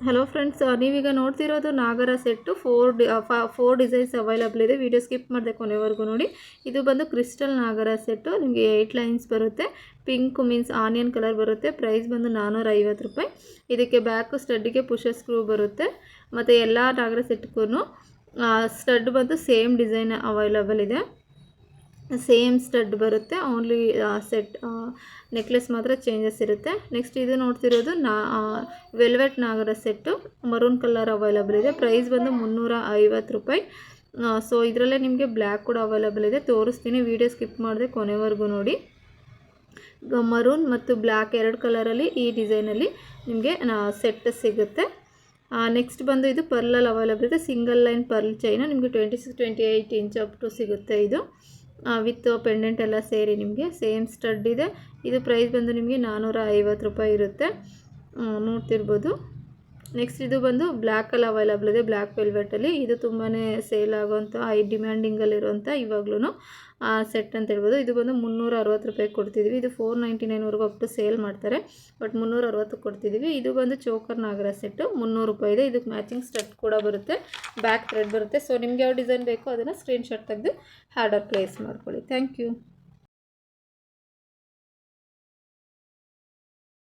Hello friends, ನೀವೀಗ ನೋಡ್ತಿರೋದು ನಾಗರ set. Four designs available ಇದೆ. Video skip ಮಾಡಿದೆ ಕೊನೆವರೆಗೂ ನೋಡಿ. ಇದು ಬಂದು ಕ್ರಿಸ್ಟಲ್ ನಾಗರ ಸೆಟ್ಟು. ನಿಮಗೆ 8 ಲೈನ್ಸ್ ಬರುತ್ತೆ. ಪಿಂಕ್ ಮೀನ್ಸ್ ಆನಿಯನ್ ಕಲರ್ ಬರುತ್ತೆ. ಪ್ರೈಸ್ ಬಂದು 450 ರೂಪಾಯಿ. ಇದಕ್ಕೆ ಬ್ಯಾಕು ಸ್ಟಡ್ಡಿಗೆ ಪುಷರ್ ಸ್ಕ್ರೂ ಬರುತ್ತೆ. ಮತ್ತು ಎಲ್ಲ ನಾಗರ ಸೆಟ್ಗೂ ಸ್ಟಡ್ ಬಂದು ಸೇಮ್ ಡಿಸೈನ್ ಅವೈಲಬಲ್ ಇದೆ. ಸೇಮ್ ಸ್ಟಡ್ ಬರುತ್ತೆ. ಓನ್ಲಿ ಸೆಟ್ ನೆಕ್ಲೆಸ್ ಮಾತ್ರ ಚೇಂಜಸ್ ಇರುತ್ತೆ. ನೆಕ್ಸ್ಟ್ ಇದು ನೋಡ್ತಿರೋದು ವೆಲ್ವೆಟ್ ನಾಗರ ಸೆಟ್ಟು. ಮರೂನ್ ಕಲರ್ ಅವೈಲಬಲ್ ಇದೆ. ಪ್ರೈಸ್ ಬಂದು 350 ರೂಪಾಯಿ. ಸೊ ಇದರಲ್ಲೇ ನಿಮಗೆ ಬ್ಲ್ಯಾಕ್ ಕೂಡ ಅವೈಲಬಲ್ ಇದೆ. ತೋರಿಸ್ತೀನಿ, ವಿಡಿಯೋ ಸ್ಕಿಪ್ ಮಾಡಿದೆ ಕೊನೆವರೆಗೂ ನೋಡಿ. ಮರೂನ್ ಮತ್ತು ಬ್ಲ್ಯಾಕ್ 2 ಕಲರಲ್ಲಿ ಈ ಡಿಸೈನಲ್ಲಿ ನಿಮಗೆ ಸೆಟ್ ಸಿಗುತ್ತೆ. ನೆಕ್ಸ್ಟ್ ಬಂದು ಇದು ಪರ್ಲಲ್ಲಿ ಅವೈಲಬಲ್ ಇದೆ. ಸಿಂಗಲ್ ಲೈನ್ ಪರ್ಲ್ ಚೈನು ನಿಮಗೆ 26-28 ಇಂಚ್ ಅಪ್ ಟು ಸಿಗುತ್ತೆ. ಇದು ವಿತ್ ಪೆಂಡೆಂಟ್ ಎಲ್ಲ ಸೇರಿ ನಿಮಗೆ ಸೇಮ್ ಸ್ಟಡ್ ಇದೆ. ಇದು ಪ್ರೈಸ್ ಬಂದು ನಿಮಗೆ 450 ರೂಪಾಯಿ ಇರುತ್ತೆ, ನೋಡ್ತಿರ್ಬೋದು. ನೆಕ್ಸ್ಟ್ ಇದು ಬಂದು ಬ್ಲ್ಯಾಕಲ್ಲಿ ಅವೈಲಬಲ್ ಇದೆ. ಬ್ಲ್ಯಾಕ್ ವೆಲ್ವೆಟಲ್ಲಿ ಇದು ತುಂಬಾ ಸೇಲ್ ಆಗೋವಂಥ ಹೈ ಡಿಮ್ಯಾಂಡಿಂಗಲ್ಲಿರುವಂಥ ಇವಾಗ್ಲೂ ಸೆಟ್ ಅಂತ ಹೇಳ್ಬೋದು. ಇದು ಬಂದು 360 ರೂಪಾಯಿ ಕೊಡ್ತಿದ್ದೀವಿ. ಇದು 499ವರೆಗೂ ಅಪ್ ಟು ಸೇಲ್ ಮಾಡ್ತಾರೆ, ಬಟ್ 360 ಕೊಡ್ತಿದ್ದೀವಿ. ಇದು ಬಂದು ಚೋಕರ್ ನಾಗರ ಸೆಟ್ಟು 300 ರೂಪಾಯಿ ಇದೆ. ಇದಕ್ಕೆ ಮ್ಯಾಚಿಂಗ್ ಸ್ಟಡ್ ಕೂಡ ಬರುತ್ತೆ, ಬ್ಯಾಕ್ ಥ್ರೆಡ್ ಬರುತ್ತೆ. ಸೊ ನಿಮ್ಗೆ ಯಾವ ಡಿಸೈನ್ ಬೇಕೋ ಅದನ್ನು ಸ್ಕ್ರೀನ್ಶಾಟ್ ತೆಗೆದು ಆರ್ಡರ್ ಪ್ಲೇಸ್ ಮಾಡ್ಕೊಳ್ಳಿ. Thank you.